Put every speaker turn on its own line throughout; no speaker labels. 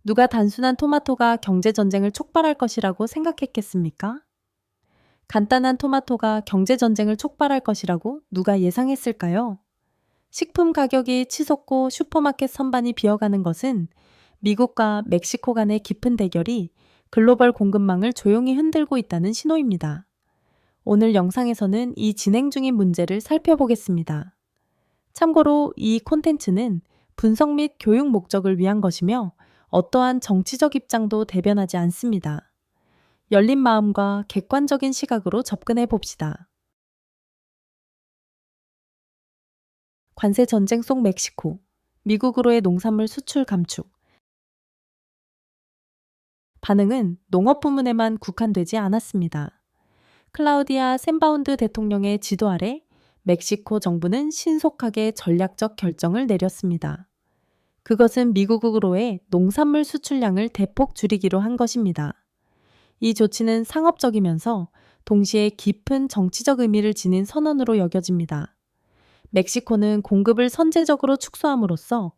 누가 단순한 토마토가 경제 전쟁을 촉발할 것이라고 생각했겠습니까? 간단한 토마토가 경제 전쟁을 촉발할 것이라고 누가 예상했을까요? 식품 가격이 치솟고 슈퍼마켓 선반이 비어가는 것은 미국과 멕시코 간의 깊은 대결이 글로벌 공급망을 조용히 흔들고 있다는 신호입니다. 오늘 영상에서는 이 진행 중인 문제를 살펴보겠습니다. 참고로 이 콘텐츠는 분석 및 교육 목적을 위한 것이며 어떠한 정치적 입장도 대변하지 않습니다. 열린 마음과 객관적인 시각으로 접근해 봅시다. 관세 전쟁 속 멕시코, 미국으로의 농산물 수출 감축. 반응은 농업 부문에만 국한되지 않았습니다. 클라우디아 셈바운드 대통령의 지도 아래 멕시코 정부는 신속하게 전략적 결정을 내렸습니다. 그것은 미국으로의 농산물 수출량을 대폭 줄이기로 한 것입니다. 이 조치는 상업적이면서 동시에 깊은 정치적 의미를 지닌 선언으로 여겨집니다. 멕시코는 공급을 선제적으로 축소함으로써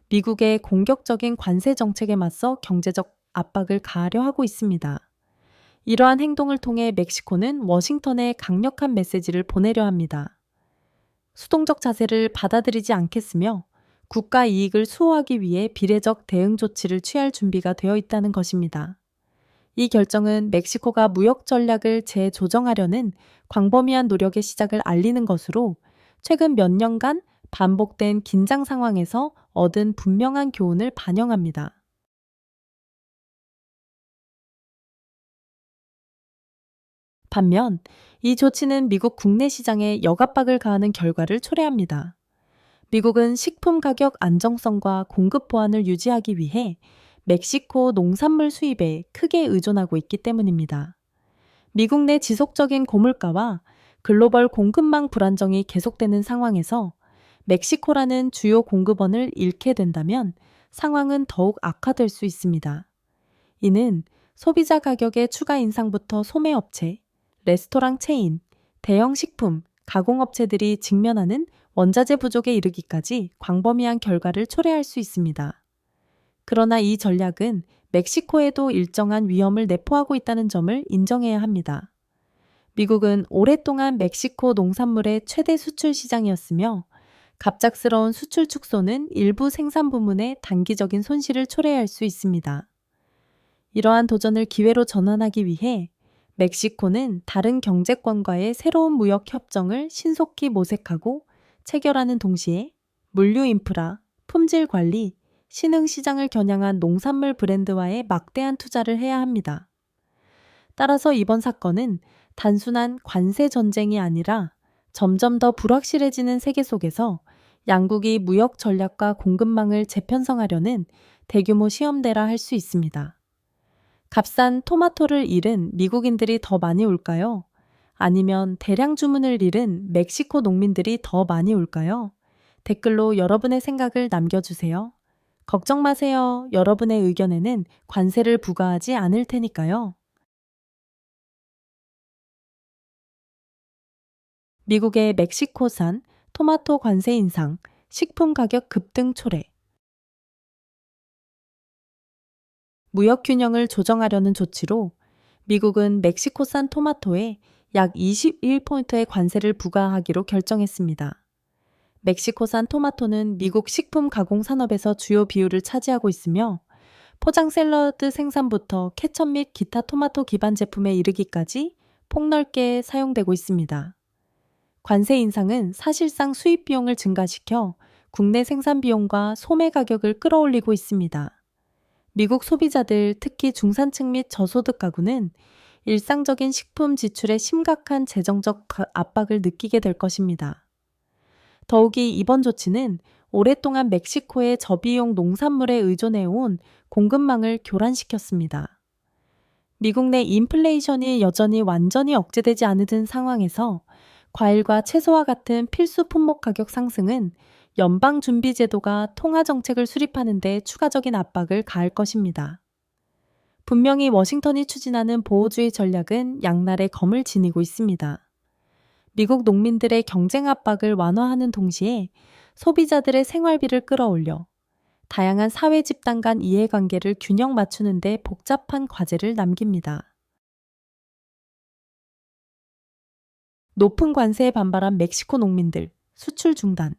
미국의 공격적인 관세 정책에 맞서 경제적 압박을 가하려 하고 있습니다. 이러한 행동을 통해 멕시코는 워싱턴에 강력한 메시지를 보내려 합니다. 수동적 자세를 받아들이지 않겠으며 국가 이익을 수호하기 위해 비례적 대응 조치를 취할 준비가 되어 있다는 것입니다. 이 결정은 멕시코가 무역 전략을 재조정하려는 광범위한 노력의 시작을 알리는 것으로 최근 몇 년간 반복된 긴장 상황에서 얻은 분명한 교훈을 반영합니다. 반면 이 조치는 미국 국내 시장에 역압박을 가하는 결과를 초래합니다. 미국은 식품 가격 안정성과 공급 보안을 유지하기 위해 멕시코 농산물 수입에 크게 의존하고 있기 때문입니다. 미국 내 지속적인 고물가와 글로벌 공급망 불안정이 계속되는 상황에서 멕시코라는 주요 공급원을 잃게 된다면 상황은 더욱 악화될 수 있습니다. 이는 소비자 가격의 추가 인상부터 소매업체, 레스토랑 체인, 대형 식품, 가공업체들이 직면하는 원자재 부족에 이르기까지 광범위한 결과를 초래할 수 있습니다. 그러나 이 전략은 멕시코에도 일정한 위험을 내포하고 있다는 점을 인정해야 합니다. 미국은 오랫동안 멕시코 농산물의 최대 수출 시장이었으며 갑작스러운 수출 축소는 일부 생산 부문의 단기적인 손실을 초래할 수 있습니다. 이러한 도전을 기회로 전환하기 위해 멕시코는 다른 경제권과의 새로운 무역 협정을 신속히 모색하고 체결하는 동시에 물류 인프라, 품질 관리, 신흥 시장을 겨냥한 농산물 브랜드화에 막대한 투자를 해야 합니다. 따라서 이번 사건은 단순한 관세 전쟁이 아니라 점점 더 불확실해지는 세계 속에서 양국이 무역 전략과 공급망을 재편성하려는 대규모 시험대라 할 수 있습니다. 값싼 토마토를 잃은 미국인들이 더 많이 올까요? 아니면 대량 주문을 잃은 멕시코 농민들이 더 많이 올까요? 댓글로 여러분의 생각을 남겨주세요. 걱정 마세요. 여러분의 의견에는 관세를 부과하지 않을 테니까요. 미국의 멕시코산 토마토 관세 인상, 식품 가격 급등 초래. 무역 균형을 조정하려는 조치로 미국은 멕시코산 토마토에 약 21포인트의 관세를 부과하기로 결정했습니다. 멕시코산 토마토는 미국 식품 가공 산업에서 주요 비율을 차지하고 있으며 포장 샐러드 생산부터 케첩 및 기타 토마토 기반 제품에 이르기까지 폭넓게 사용되고 있습니다. 관세 인상은 사실상 수입 비용을 증가시켜 국내 생산 비용과 소매 가격을 끌어올리고 있습니다. 미국 소비자들, 특히 중산층 및 저소득 가구는 일상적인 식품 지출에 심각한 재정적 압박을 느끼게 될 것입니다. 더욱이 이번 조치는 오랫동안 멕시코의 저비용 농산물에 의존해온 공급망을 교란시켰습니다. 미국 내 인플레이션이 여전히 완전히 억제되지 않은 상황에서 과일과 채소와 같은 필수 품목 가격 상승은 연방준비제도가 통화정책을 수립하는 데 추가적인 압박을 가할 것입니다. 분명히 워싱턴이 추진하는 보호주의 전략은 양날의 검을 지니고 있습니다. 미국 농민들의 경쟁 압박을 완화하는 동시에 소비자들의 생활비를 끌어올려 다양한 사회 집단 간 이해관계를 균형 맞추는 데 복잡한 과제를 남깁니다. 높은 관세에 반발한 멕시코 농민들, 수출 중단.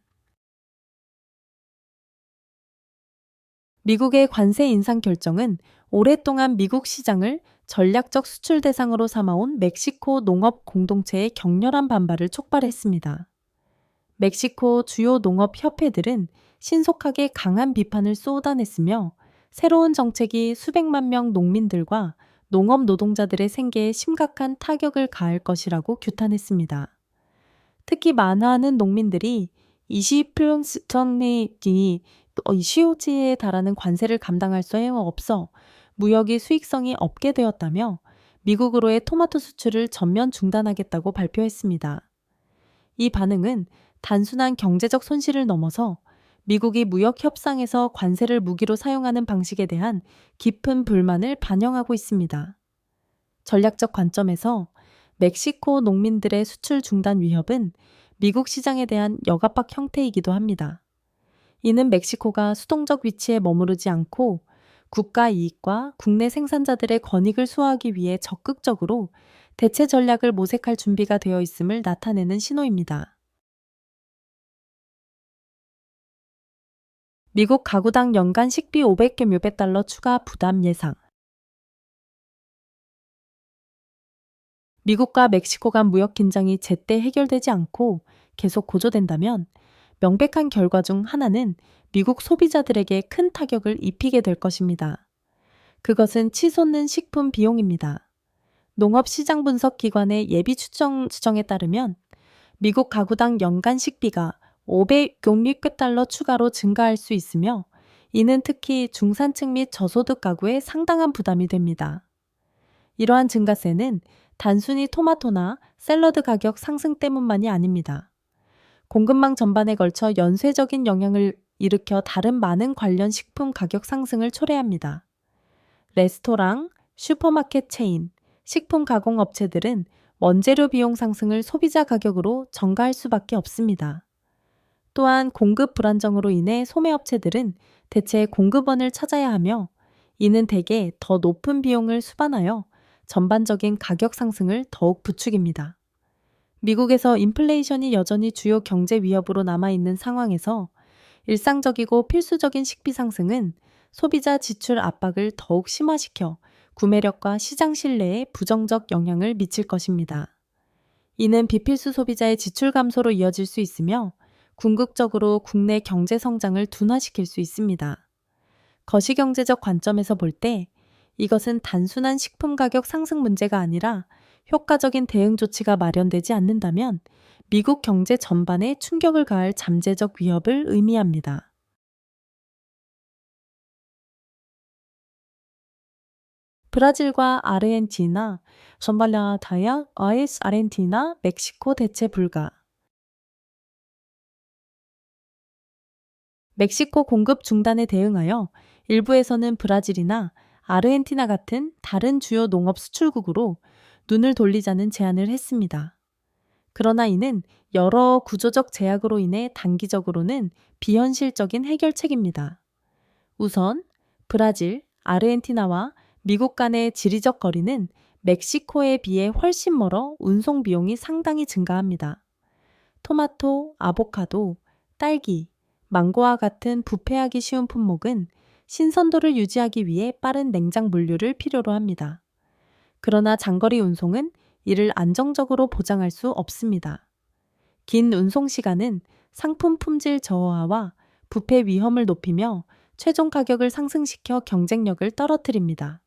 미국의 관세 인상 결정은 오랫동안 미국 시장을 전략적 수출 대상으로 삼아온 멕시코 농업 공동체의 격렬한 반발을 촉발했습니다. 멕시코 주요 농업 협회들은 신속하게 강한 비판을 쏟아냈으며 새로운 정책이 수백만 명 농민들과 농업 노동자들의 생계에 심각한 타격을 가할 것이라고 규탄했습니다. 특히 많은 농민들이 20%의 시오지에 달하는 관세를 감당할 수 없어 무역이 수익성이 없게 되었다며 미국으로의 토마토 수출을 전면 중단하겠다고 발표했습니다. 이 반응은 단순한 경제적 손실을 넘어서 미국이 무역 협상에서 관세를 무기로 사용하는 방식에 대한 깊은 불만을 반영하고 있습니다. 전략적 관점에서 멕시코 농민들의 수출 중단 위협은 미국 시장에 대한 역압박 형태이기도 합니다. 이는 멕시코가 수동적 위치에 머무르지 않고 국가 이익과 국내 생산자들의 권익을 수호하기 위해 적극적으로 대체 전략을 모색할 준비가 되어 있음을 나타내는 신호입니다. 미국 가구당 연간 식비 500개 묘배 달러 추가 부담 예상. 미국과 멕시코 간 무역 긴장이 제때 해결되지 않고 계속 고조된다면 명백한 결과 중 하나는 미국 소비자들에게 큰 타격을 입히게 될 것입니다. 그것은 치솟는 식품 비용입니다. 농업시장 분석 기관의 예비 추정에 따르면 미국 가구당 연간 식비가 500개 달러 추가로 증가할 수 있으며 이는 특히 중산층 및 저소득 가구에 상당한 부담이 됩니다. 이러한 증가세는 단순히 토마토나 샐러드 가격 상승 때문만이 아닙니다. 공급망 전반에 걸쳐 연쇄적인 영향을 일으켜 다른 많은 관련 식품 가격 상승을 초래합니다. 레스토랑, 슈퍼마켓 체인, 식품 가공 업체들은 원재료 비용 상승을 소비자 가격으로 전가할 수밖에 없습니다. 또한 공급 불안정으로 인해 소매업체들은 대체 공급원을 찾아야 하며 이는 대개 더 높은 비용을 수반하여 전반적인 가격 상승을 더욱 부추깁니다. 미국에서 인플레이션이 여전히 주요 경제 위협으로 남아있는 상황에서 일상적이고 필수적인 식비 상승은 소비자 지출 압박을 더욱 심화시켜 구매력과 시장 신뢰에 부정적 영향을 미칠 것입니다. 이는 비필수 소비자의 지출 감소로 이어질 수 있으며 궁극적으로 국내 경제 성장을 둔화시킬 수 있습니다. 거시경제적 관점에서 볼 때 이것은 단순한 식품 가격 상승 문제가 아니라 효과적인 대응 조치가 마련되지 않는다면 미국 경제 전반에 충격을 가할 잠재적 위협을 의미합니다. 브라질과 아르헨티나, somali아 다약, 아르헨티나, 멕시코 대체 불가. 멕시코 공급 중단에 대응하여 일부에서는 브라질이나 아르헨티나 같은 다른 주요 농업 수출국으로 눈을 돌리자는 제안을 했습니다. 그러나 이는 여러 구조적 제약으로 인해 단기적으로는 비현실적인 해결책입니다. 우선 브라질, 아르헨티나와 미국 간의 지리적 거리는 멕시코에 비해 훨씬 멀어 운송 비용이 상당히 증가합니다. 토마토, 아보카도, 딸기, 망고와 같은 부패하기 쉬운 품목은 신선도를 유지하기 위해 빠른 냉장 물류를 필요로 합니다. 그러나 장거리 운송은 이를 안정적으로 보장할 수 없습니다. 긴 운송 시간은 상품 품질 저하와 부패 위험을 높이며 최종 가격을 상승시켜 경쟁력을 떨어뜨립니다.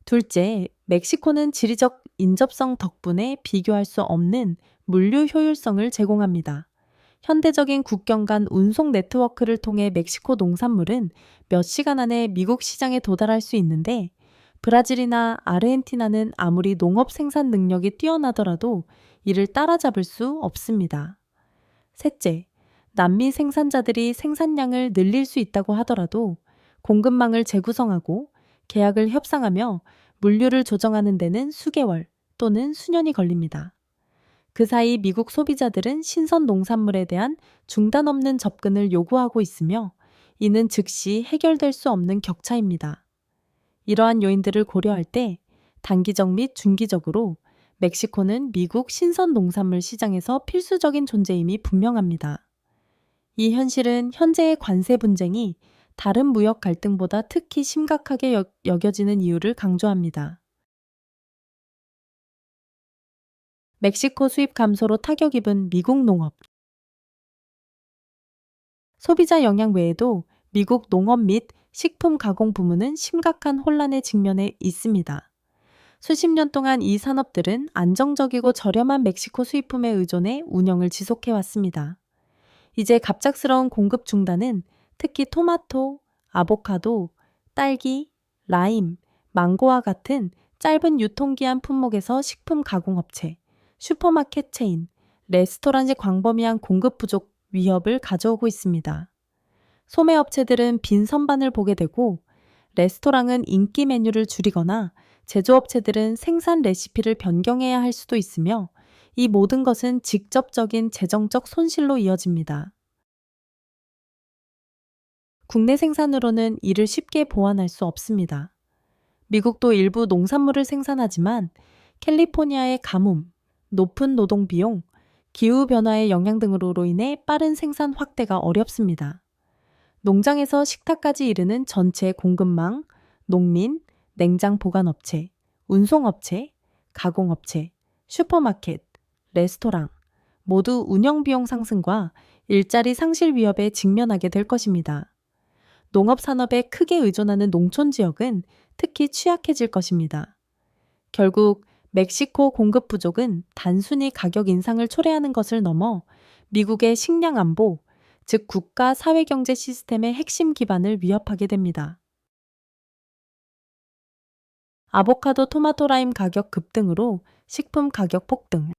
둘째, 멕시코는 지리적 인접성 덕분에 비교할 수 없는 물류 효율성을 제공합니다. 현대적인 국경 간 운송 네트워크를 통해 멕시코 농산물은 몇 시간 안에 미국 시장에 도달할 수 있는데 브라질이나 아르헨티나는 아무리 농업 생산 능력이 뛰어나더라도 이를 따라잡을 수 없습니다. 셋째, 남미 생산자들이 생산량을 늘릴 수 있다고 하더라도 공급망을 재구성하고 계약을 협상하며 물류를 조정하는 데는 수개월 또는 수년이 걸립니다. 그 사이 미국 소비자들은 신선 농산물에 대한 중단 없는 접근을 요구하고 있으며 이는 즉시 해결될 수 없는 격차입니다. 이러한 요인들을 고려할 때 단기적 및 중기적으로 멕시코는 미국 신선 농산물 시장에서 필수적인 존재임이 분명합니다. 이 현실은 현재의 관세 분쟁이 다른 무역 갈등보다 특히 심각하게 여겨지는 이유를 강조합니다. 멕시코 수입 감소로 타격 입은 미국 농업. 소비자 영향 외에도 미국 농업 및 식품 가공 부문은 심각한 혼란에 직면해 있습니다. 수십 년 동안 이 산업들은 안정적이고 저렴한 멕시코 수입품에 의존해 운영을 지속해 왔습니다. 이제 갑작스러운 공급 중단은 특히 토마토, 아보카도, 딸기, 라임, 망고와 같은 짧은 유통기한 품목에서 식품 가공업체, 슈퍼마켓 체인, 레스토랑의 광범위한 공급 부족 위협을 가져오고 있습니다. 소매업체들은 빈 선반을 보게 되고 레스토랑은 인기 메뉴를 줄이거나 제조업체들은 생산 레시피를 변경해야 할 수도 있으며 이 모든 것은 직접적인 재정적 손실로 이어집니다. 국내 생산으로는 이를 쉽게 보완할 수 없습니다. 미국도 일부 농산물을 생산하지만 캘리포니아의 가뭄, 높은 노동 비용, 기후변화의 영향 등으로 인해 빠른 생산 확대가 어렵습니다. 농장에서 식탁까지 이르는 전체 공급망, 농민, 냉장 보관업체, 운송업체, 가공업체, 슈퍼마켓, 레스토랑 모두 운영비용 상승과 일자리 상실 위협에 직면하게 될 것입니다. 농업산업에 크게 의존하는 농촌 지역은 특히 취약해질 것입니다. 결국 멕시코 공급 부족은 단순히 가격 인상을 초래하는 것을 넘어 미국의 식량 안보, 즉 국가 사회경제 시스템의 핵심 기반을 위협하게 됩니다. 아보카도, 토마토, 라임 가격 급등으로 식품 가격 폭등.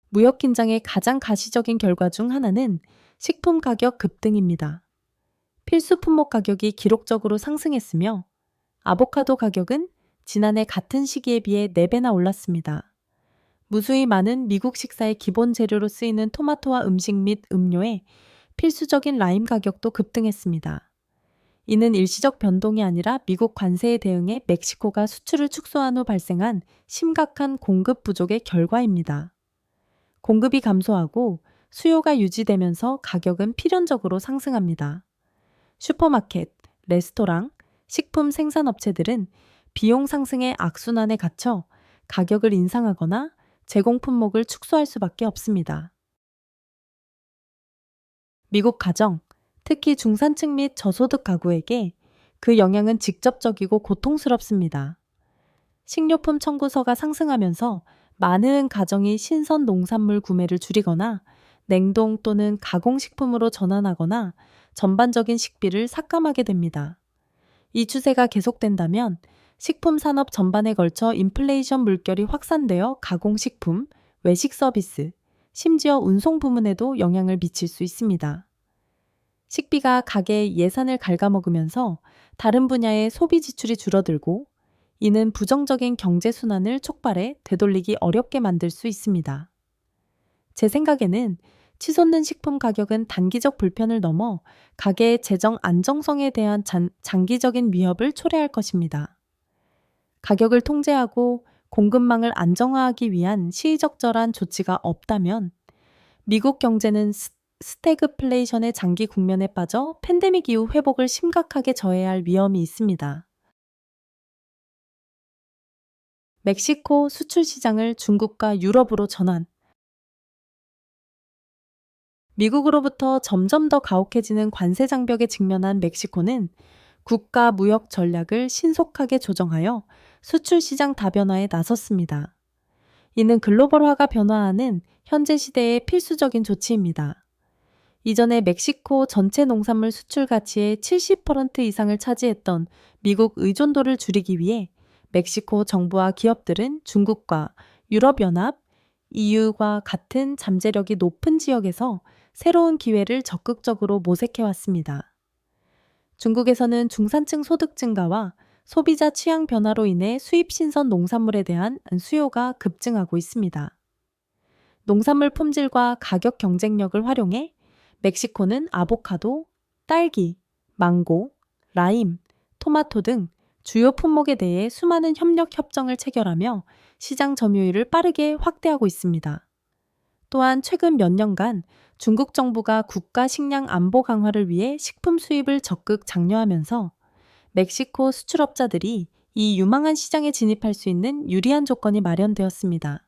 무역 긴장의 가장 가시적인 결과 중 하나는 식품 가격 급등입니다. 필수 품목 가격이 기록적으로 상승했으며 아보카도 가격은 지난해 같은 시기에 비해 4배나 올랐습니다. 무수히 많은 미국 식사의 기본 재료로 쓰이는 토마토와 음식 및 음료에 필수적인 라임 가격도 급등했습니다. 이는 일시적 변동이 아니라 미국 관세에 대응해 멕시코가 수출을 축소한 후 발생한 심각한 공급 부족의 결과입니다. 공급이 감소하고 수요가 유지되면서 가격은 필연적으로 상승합니다. 슈퍼마켓, 레스토랑, 식품 생산업체들은 비용 상승의 악순환에 갇혀 가격을 인상하거나 제공 품목을 축소할 수밖에 없습니다. 미국 가정, 특히 중산층 및 저소득 가구에게 그 영향은 직접적이고 고통스럽습니다. 식료품 청구서가 상승하면서 많은 가정이 신선 농산물 구매를 줄이거나 냉동 또는 가공식품으로 전환하거나 전반적인 식비를 삭감하게 됩니다. 이 추세가 계속된다면 식품 산업 전반에 걸쳐 인플레이션 물결이 확산되어 가공식품, 외식 서비스, 심지어 운송 부문에도 영향을 미칠 수 있습니다. 식비가 가계의 예산을 갉아먹으면서 다른 분야의 소비 지출이 줄어들고 이는 부정적인 경제 순환을 촉발해 되돌리기 어렵게 만들 수 있습니다. 제 생각에는 치솟는 식품 가격은 단기적 불편을 넘어 가계의 재정 안정성에 대한 장기적인 위협을 초래할 것입니다. 가격을 통제하고 공급망을 안정화하기 위한 시의적절한 조치가 없다면 미국 경제는 스태그플레이션의 장기 국면에 빠져 팬데믹 이후 회복을 심각하게 저해야 할 위험이 있습니다. 멕시코 수출 시장을 중국과 유럽으로 전환. 미국으로부터 점점 더 가혹해지는 관세 장벽에 직면한 멕시코는 국가 무역 전략을 신속하게 조정하여 수출 시장 다변화에 나섰습니다. 이는 글로벌화가 변화하는 현재 시대의 필수적인 조치입니다. 이전에 멕시코 전체 농산물 수출 가치의 70% 이상을 차지했던 미국 의존도를 줄이기 위해 멕시코 정부와 기업들은 중국과 유럽연합, EU와 같은 잠재력이 높은 지역에서 새로운 기회를 적극적으로 모색해왔습니다. 중국에서는 중산층 소득 증가와 소비자 취향 변화로 인해 수입 신선 농산물에 대한 수요가 급증하고 있습니다. 농산물 품질과 가격 경쟁력을 활용해 멕시코는 아보카도, 딸기, 망고, 라임, 토마토 등 주요 품목에 대해 수많은 협력 협정을 체결하며 시장 점유율을 빠르게 확대하고 있습니다. 또한 최근 몇 년간 중국 정부가 국가 식량 안보 강화를 위해 식품 수입을 적극 장려하면서 멕시코 수출업자들이 이 유망한 시장에 진입할 수 있는 유리한 조건이 마련되었습니다.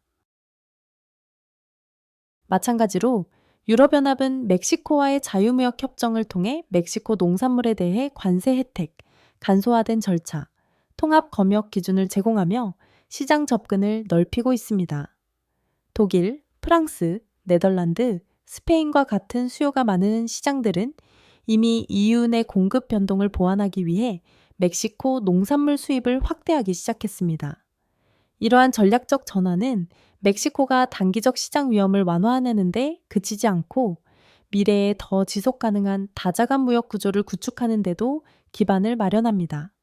마찬가지로 유럽연합은 멕시코와의 자유무역 협정을 통해 멕시코 농산물에 대해 관세 혜택, 간소화된 절차, 통합 검역 기준을 제공하며 시장 접근을 넓히고 있습니다. 독일, 프랑스, 네덜란드, 스페인과 같은 수요가 많은 시장들은 이미 EU 내 공급 변동을 보완하기 위해 멕시코 농산물 수입을 확대하기 시작했습니다. 이러한 전략적 전환은 멕시코가 단기적 시장 위험을 완화하는 데 그치지 않고 미래에 더 지속 가능한 다자간 무역 구조를 구축하는 데도 기반을 마련합니다.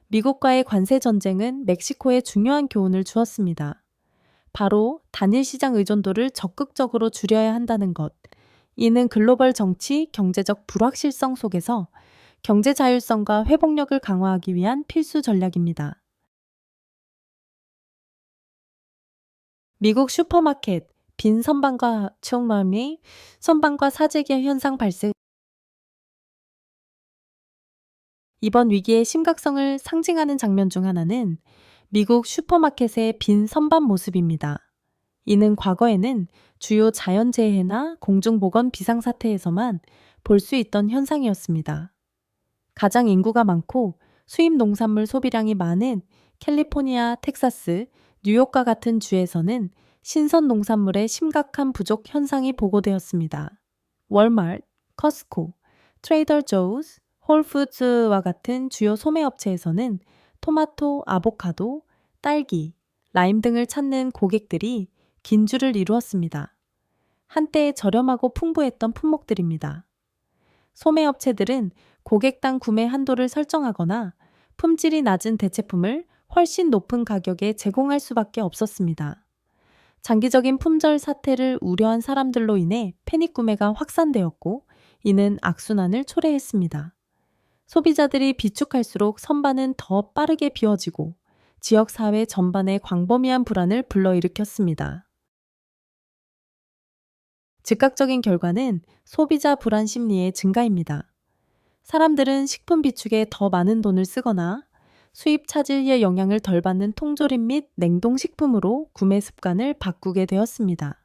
미국과의 관세 전쟁은 멕시코에 중요한 교훈을 주었습니다. 바로 단일 시장 의존도를 적극적으로 줄여야 한다는 것. 이는 글로벌 정치, 경제적 불확실성 속에서 경제 자율성과 회복력을 강화하기 위한 필수 전략입니다. 미국 슈퍼마켓, 빈 선반과 충맘이 선반과 사재기 현상 발생. 이번 위기의 심각성을 상징하는 장면 중 하나는 미국 슈퍼마켓의 빈 선반 모습입니다. 이는 과거에는 주요 자연재해나 공중보건 비상사태에서만 볼 수 있던 현상이었습니다. 가장 인구가 많고 수입 농산물 소비량이 많은 캘리포니아, 텍사스, 뉴욕과 같은 주에서는 신선 농산물의 심각한 부족 현상이 보고되었습니다. 월마트, 커스코, 트레이더 조우스, 홀푸드와 같은 주요 소매업체에서는 토마토, 아보카도, 딸기, 라임 등을 찾는 고객들이 긴 줄을 이루었습니다. 한때 저렴하고 풍부했던 품목들입니다. 소매업체들은 고객당 구매 한도를 설정하거나 품질이 낮은 대체품을 훨씬 높은 가격에 제공할 수밖에 없었습니다. 장기적인 품절 사태를 우려한 사람들로 인해 패닉 구매가 확산되었고 이는 악순환을 초래했습니다. 소비자들이 비축할수록 선반은 더 빠르게 비워지고 지역사회 전반에 광범위한 불안을 불러일으켰습니다. 즉각적인 결과는 소비자 불안 심리의 증가입니다. 사람들은 식품 비축에 더 많은 돈을 쓰거나 수입 차질의 영향을 덜 받는 통조림 및 냉동식품으로 구매 습관을 바꾸게 되었습니다.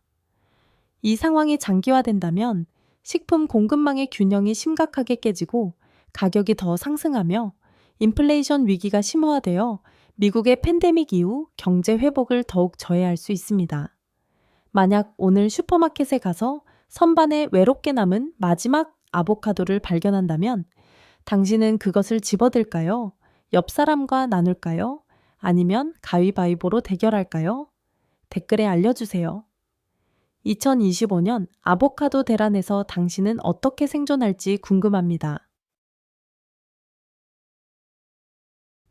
이 상황이 장기화된다면 식품 공급망의 균형이 심각하게 깨지고 가격이 더 상승하며 인플레이션 위기가 심화되어 미국의 팬데믹 이후 경제 회복을 더욱 저해할 수 있습니다. 만약 오늘 슈퍼마켓에 가서 선반에 외롭게 남은 마지막 아보카도를 발견한다면 당신은 그것을 집어들까요? 옆 사람과 나눌까요? 아니면 가위바위보로 대결할까요? 댓글에 알려주세요. 2025년 아보카도 대란에서 당신은 어떻게 생존할지 궁금합니다.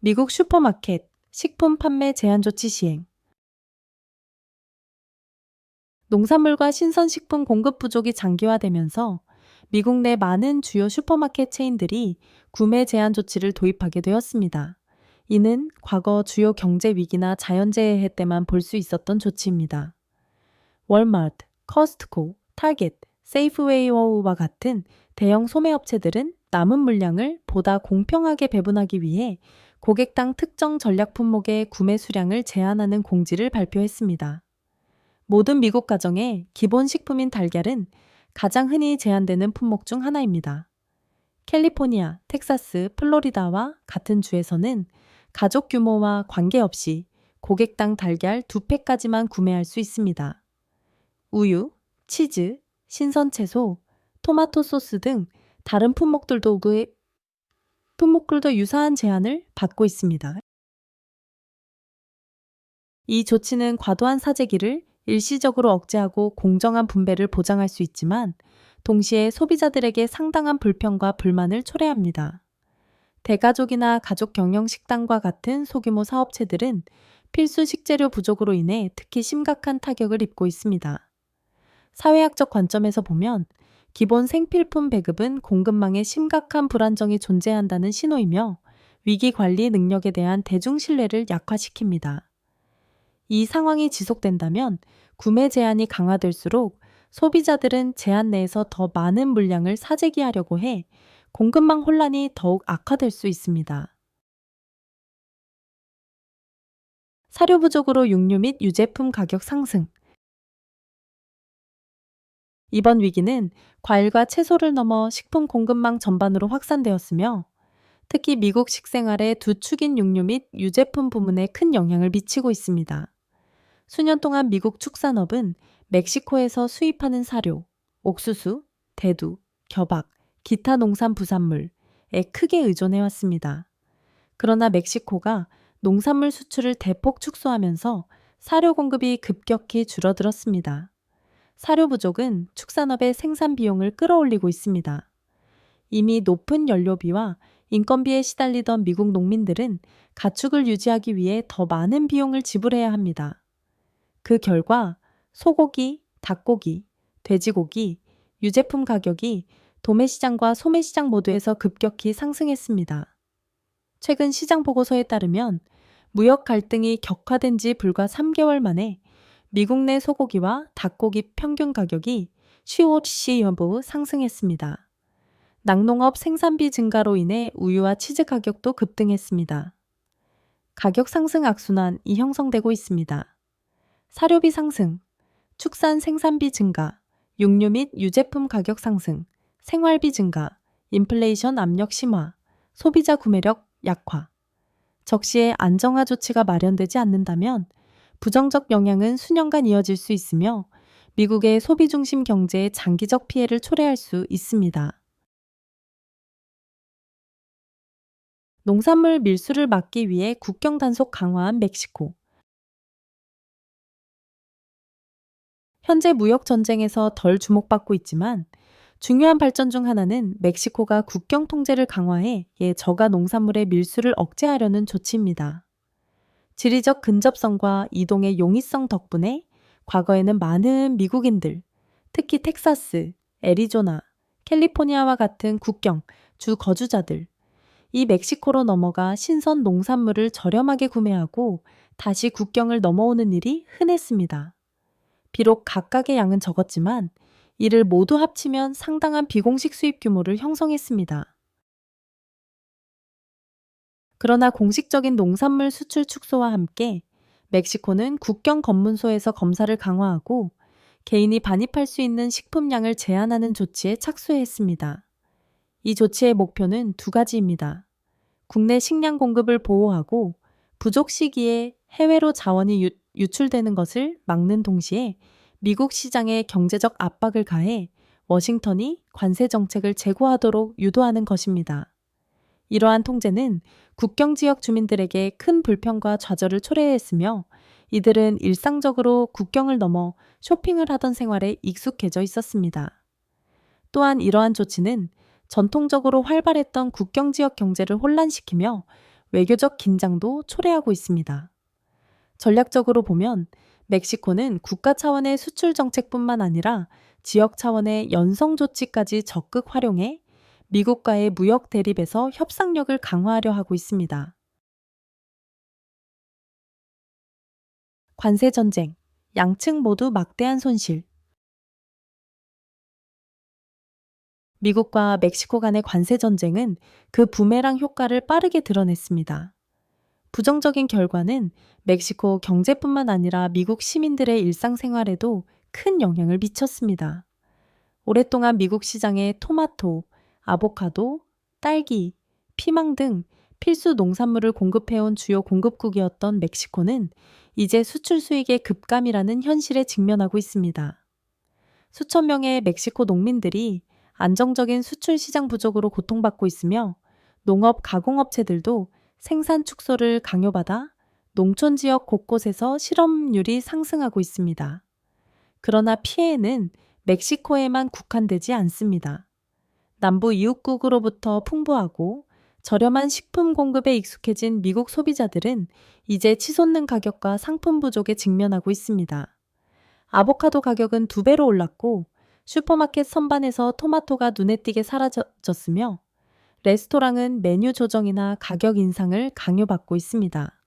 미국 슈퍼마켓, 식품 판매 제한 조치 시행. 농산물과 신선식품 공급 부족이 장기화되면서 미국 내 많은 주요 슈퍼마켓 체인들이 구매 제한 조치를 도입하게 되었습니다. 이는 과거 주요 경제 위기나 자연재해 때만 볼 수 있었던 조치입니다. 월마트, 커스트코, 타겟, 세이프웨이와 같은 대형 소매업체들은 남은 물량을 보다 공평하게 배분하기 위해 고객당 특정 전략 품목의 구매 수량을 제한하는 공지를 발표했습니다. 모든 미국 가정의 기본 식품인 달걀은 가장 흔히 제한되는 품목 중 하나입니다. 캘리포니아, 텍사스, 플로리다와 같은 주에서는 가족 규모와 관계없이 고객당 달걀 2팩까지만 구매할 수 있습니다. 우유, 치즈, 신선 채소, 토마토 소스 등 다른 품목들도 유사한 제한을 받고 있습니다. 이 조치는 과도한 사재기를 일시적으로 억제하고 공정한 분배를 보장할 수 있지만 동시에 소비자들에게 상당한 불평과 불만을 초래합니다. 대가족이나 가족 경영 식당과 같은 소규모 사업체들은 필수 식재료 부족으로 인해 특히 심각한 타격을 입고 있습니다. 사회학적 관점에서 보면 기본 생필품 배급은 공급망에 심각한 불안정이 존재한다는 신호이며 위기 관리 능력에 대한 대중 신뢰를 약화시킵니다. 이 상황이 지속된다면 구매 제한이 강화될수록 소비자들은 제한 내에서 더 많은 물량을 사재기하려고 해 공급망 혼란이 더욱 악화될 수 있습니다. 사료 부족으로 육류 및 유제품 가격 상승. 이번 위기는 과일과 채소를 넘어 식품 공급망 전반으로 확산되었으며 특히 미국 식생활의 두 축인 육류 및 유제품 부문에 큰 영향을 미치고 있습니다. 수년 동안 미국 축산업은 멕시코에서 수입하는 사료, 옥수수, 대두, 겨박, 기타 농산 부산물에 크게 의존해왔습니다. 그러나 멕시코가 농산물 수출을 대폭 축소하면서 사료 공급이 급격히 줄어들었습니다. 사료 부족은 축산업의 생산 비용을 끌어올리고 있습니다. 이미 높은 연료비와 인건비에 시달리던 미국 농민들은 가축을 유지하기 위해 더 많은 비용을 지불해야 합니다. 그 결과 소고기, 닭고기, 돼지고기, 유제품 가격이 도매시장과 소매시장 모두에서 급격히 상승했습니다. 최근 시장 보고서에 따르면 무역 갈등이 격화된 지 불과 3개월 만에 미국 내 소고기와 닭고기 평균 가격이 15% 여부 상승했습니다. 낙농업 생산비 증가로 인해 우유와 치즈 가격도 급등했습니다. 가격 상승 악순환이 형성되고 있습니다. 사료비 상승, 축산 생산비 증가, 육류 및 유제품 가격 상승, 생활비 증가, 인플레이션 압력 심화, 소비자 구매력 약화. 적시에 안정화 조치가 마련되지 않는다면 부정적 영향은 수년간 이어질 수 있으며 미국의 소비 중심 경제에 장기적 피해를 초래할 수 있습니다. 농산물 밀수를 막기 위해 국경 단속 강화한 멕시코. 현재 무역 전쟁에서 덜 주목받고 있지만 중요한 발전 중 하나는 멕시코가 국경 통제를 강화해 저가 농산물의 밀수를 억제하려는 조치입니다. 지리적 근접성과 이동의 용이성 덕분에 과거에는 많은 미국인들, 특히 텍사스, 애리조나, 캘리포니아와 같은 국경, 주 거주자들, 이 멕시코로 넘어가 신선 농산물을 저렴하게 구매하고 다시 국경을 넘어오는 일이 흔했습니다. 비록 각각의 양은 적었지만 이를 모두 합치면 상당한 비공식 수입 규모를 형성했습니다. 그러나 공식적인 농산물 수출 축소와 함께 멕시코는 국경 검문소에서 검사를 강화하고 개인이 반입할 수 있는 식품량을 제한하는 조치에 착수했습니다. 이 조치의 목표는 두 가지입니다. 국내 식량 공급을 보호하고 부족 시기에 해외로 자원이 유출되는 것을 막는 동시에 미국 시장에 경제적 압박을 가해 워싱턴이 관세 정책을 재고하도록 유도하는 것입니다. 이러한 통제는 국경 지역 주민들에게 큰 불편과 좌절을 초래했으며 이들은 일상적으로 국경을 넘어 쇼핑을 하던 생활에 익숙해져 있었습니다. 또한 이러한 조치는 전통적으로 활발했던 국경 지역 경제를 혼란시키며 외교적 긴장도 초래하고 있습니다. 전략적으로 보면 멕시코는 국가 차원의 수출 정책뿐만 아니라 지역 차원의 연성 조치까지 적극 활용해 미국과의 무역 대립에서 협상력을 강화하려 하고 있습니다. 관세 전쟁, 양측 모두 막대한 손실. 미국과 멕시코 간의 관세 전쟁은 그 부메랑 효과를 빠르게 드러냈습니다. 부정적인 결과는 멕시코 경제뿐만 아니라 미국 시민들의 일상생활에도 큰 영향을 미쳤습니다. 오랫동안 미국 시장에 토마토, 아보카도, 딸기, 피망 등 필수 농산물을 공급해온 주요 공급국이었던 멕시코는 이제 수출 수익의 급감이라는 현실에 직면하고 있습니다. 수천 명의 멕시코 농민들이 안정적인 수출 시장 부족으로 고통받고 있으며 농업 가공업체들도 생산 축소를 강요받아 농촌 지역 곳곳에서 실업률이 상승하고 있습니다. 그러나 피해는 멕시코에만 국한되지 않습니다. 남부 이웃국으로부터 풍부하고 저렴한 식품 공급에 익숙해진 미국 소비자들은 이제 치솟는 가격과 상품 부족에 직면하고 있습니다. 아보카도 가격은 2배로 올랐고 슈퍼마켓 선반에서 토마토가 눈에 띄게 사라졌으며 레스토랑은 메뉴 조정이나 가격 인상을 강요받고 있습니다.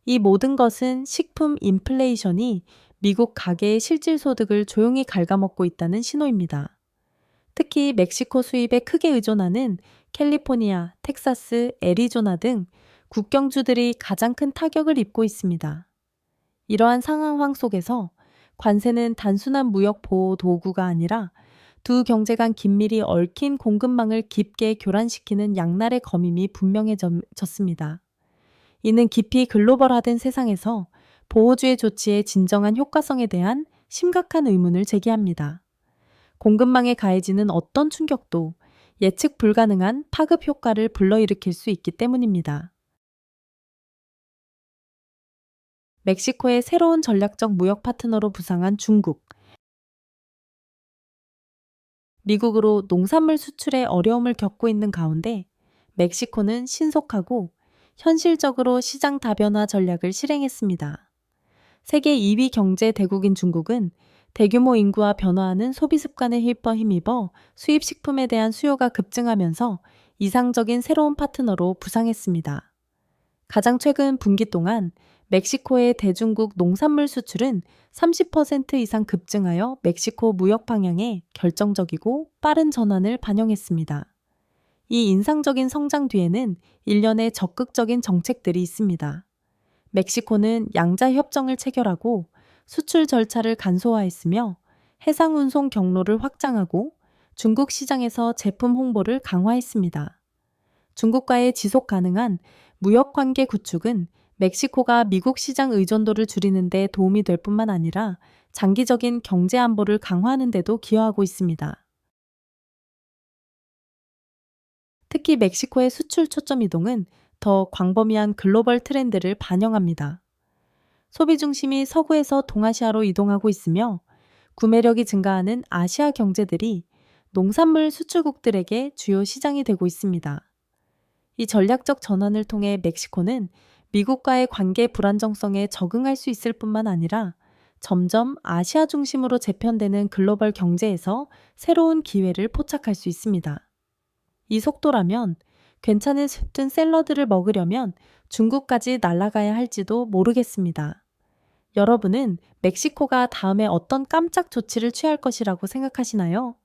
이 모든 것은 식품 인플레이션이 미국 가계의 실질 소득을 조용히 갉아먹고 있다는 신호입니다. 특히 멕시코 수입에 크게 의존하는 캘리포니아, 텍사스, 애리조나 등 국경주들이 가장 큰 타격을 입고 있습니다. 이러한 상황 속에서 관세는 단순한 무역 보호 도구가 아니라 두 경제 간 긴밀히 얽힌 공급망을 깊게 교란시키는 양날의 검임이 분명해졌습니다. 이는 깊이 글로벌화된 세상에서 보호주의 조치의 진정한 효과성에 대한 심각한 의문을 제기합니다. 공급망에 가해지는 어떤 충격도 예측 불가능한 파급 효과를 불러일으킬 수 있기 때문입니다. 멕시코의 새로운 전략적 무역 파트너로 부상한 중국. 미국으로 농산물 수출에 어려움을 겪고 있는 가운데 멕시코는 신속하고 현실적으로 시장 다변화 전략을 실행했습니다. 세계 2위 경제 대국인 중국은 대규모 인구와 변화하는 소비 습관에 힘입어 수입 식품에 대한 수요가 급증하면서 이상적인 새로운 파트너로 부상했습니다. 가장 최근 분기 동안 멕시코의 대중국 농산물 수출은 30% 이상 급증하여 멕시코 무역 방향에 결정적이고 빠른 전환을 반영했습니다. 이 인상적인 성장 뒤에는 일련의 적극적인 정책들이 있습니다. 멕시코는 양자 협정을 체결하고 수출 절차를 간소화했으며 해상 운송 경로를 확장하고 중국 시장에서 제품 홍보를 강화했습니다. 중국과의 지속 가능한 무역 관계 구축은 멕시코가 미국 시장 의존도를 줄이는 데 도움이 될 뿐만 아니라 장기적인 경제 안보를 강화하는 데도 기여하고 있습니다. 특히 멕시코의 수출 초점 이동은 더 광범위한 글로벌 트렌드를 반영합니다. 소비 중심이 서구에서 동아시아로 이동하고 있으며 구매력이 증가하는 아시아 경제들이 농산물 수출국들에게 주요 시장이 되고 있습니다. 이 전략적 전환을 통해 멕시코는 미국과의 관계 불안정성에 적응할 수 있을 뿐만 아니라 점점 아시아 중심으로 재편되는 글로벌 경제에서 새로운 기회를 포착할 수 있습니다. 이 속도라면 괜찮은 습든 샐러드를 먹으려면 중국까지 날아가야 할지도 모르겠습니다. 여러분은 멕시코가 다음에 어떤 깜짝 조치를 취할 것이라고 생각하시나요?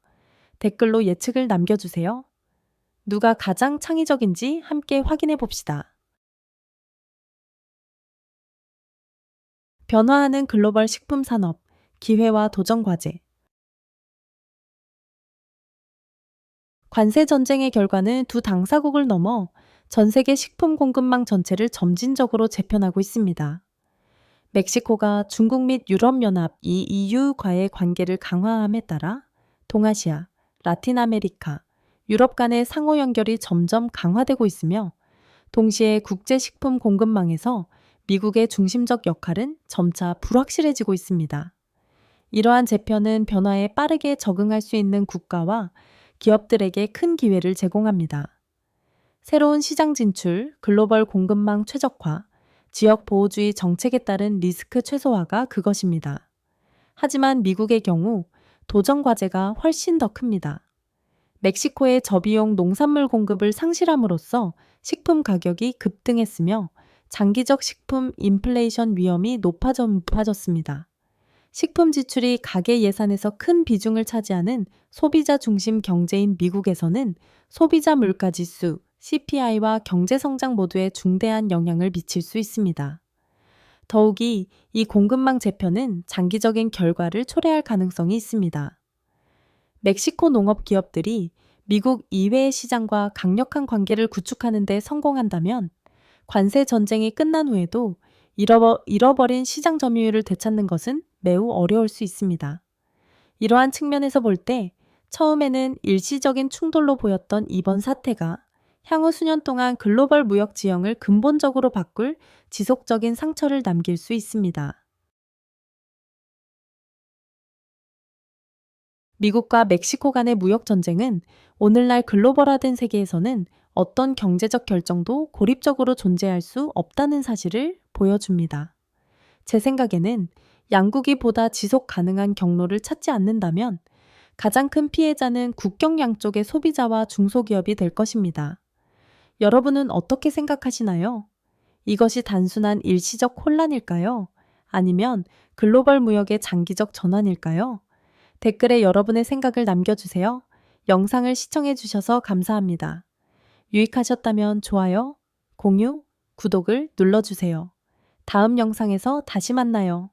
댓글로 예측을 남겨주세요. 누가 가장 창의적인지 함께 확인해 봅시다. 변화하는 글로벌 식품 산업, 기회와 도전 과제. 관세 전쟁의 결과는 두 당사국을 넘어 전 세계 식품 공급망 전체를 점진적으로 재편하고 있습니다. 멕시코가 중국 및 유럽연합 EU과의 관계를 강화함에 따라 동아시아, 라틴 아메리카, 유럽 간의 상호 연결이 점점 강화되고 있으며 동시에 국제 식품 공급망에서 미국의 중심적 역할은 점차 불확실해지고 있습니다. 이러한 재편은 변화에 빠르게 적응할 수 있는 국가와 기업들에게 큰 기회를 제공합니다. 새로운 시장 진출, 글로벌 공급망 최적화, 지역 보호주의 정책에 따른 리스크 최소화가 그것입니다. 하지만 미국의 경우 도전 과제가 훨씬 더 큽니다. 멕시코의 저비용 농산물 공급을 상실함으로써 식품 가격이 급등했으며 장기적 식품 인플레이션 위험이 높아졌습니다. 식품 지출이 가계 예산에서 큰 비중을 차지하는 소비자 중심 경제인 미국에서는 소비자 물가 지수, CPI와 경제 성장 모두에 중대한 영향을 미칠 수 있습니다. 더욱이 이 공급망 재편은 장기적인 결과를 초래할 가능성이 있습니다. 멕시코 농업 기업들이 미국 이외의 시장과 강력한 관계를 구축하는 데 성공한다면 관세 전쟁이 끝난 후에도 잃어버린 시장 점유율을 되찾는 것은 매우 어려울 수 있습니다. 이러한 측면에서 볼 때 처음에는 일시적인 충돌로 보였던 이번 사태가 향후 수년 동안 글로벌 무역 지형을 근본적으로 바꿀 지속적인 상처를 남길 수 있습니다. 미국과 멕시코 간의 무역 전쟁은 오늘날 글로벌화된 세계에서는 어떤 경제적 결정도 고립적으로 존재할 수 없다는 사실을 보여줍니다. 제 생각에는 양국이 보다 지속 가능한 경로를 찾지 않는다면 가장 큰 피해자는 국경 양쪽의 소비자와 중소기업이 될 것입니다. 여러분은 어떻게 생각하시나요? 이것이 단순한 일시적 혼란일까요? 아니면 글로벌 무역의 장기적 전환일까요? 댓글에 여러분의 생각을 남겨주세요. 영상을 시청해주셔서 감사합니다. 유익하셨다면 좋아요, 공유, 구독을 눌러주세요. 다음 영상에서 다시 만나요.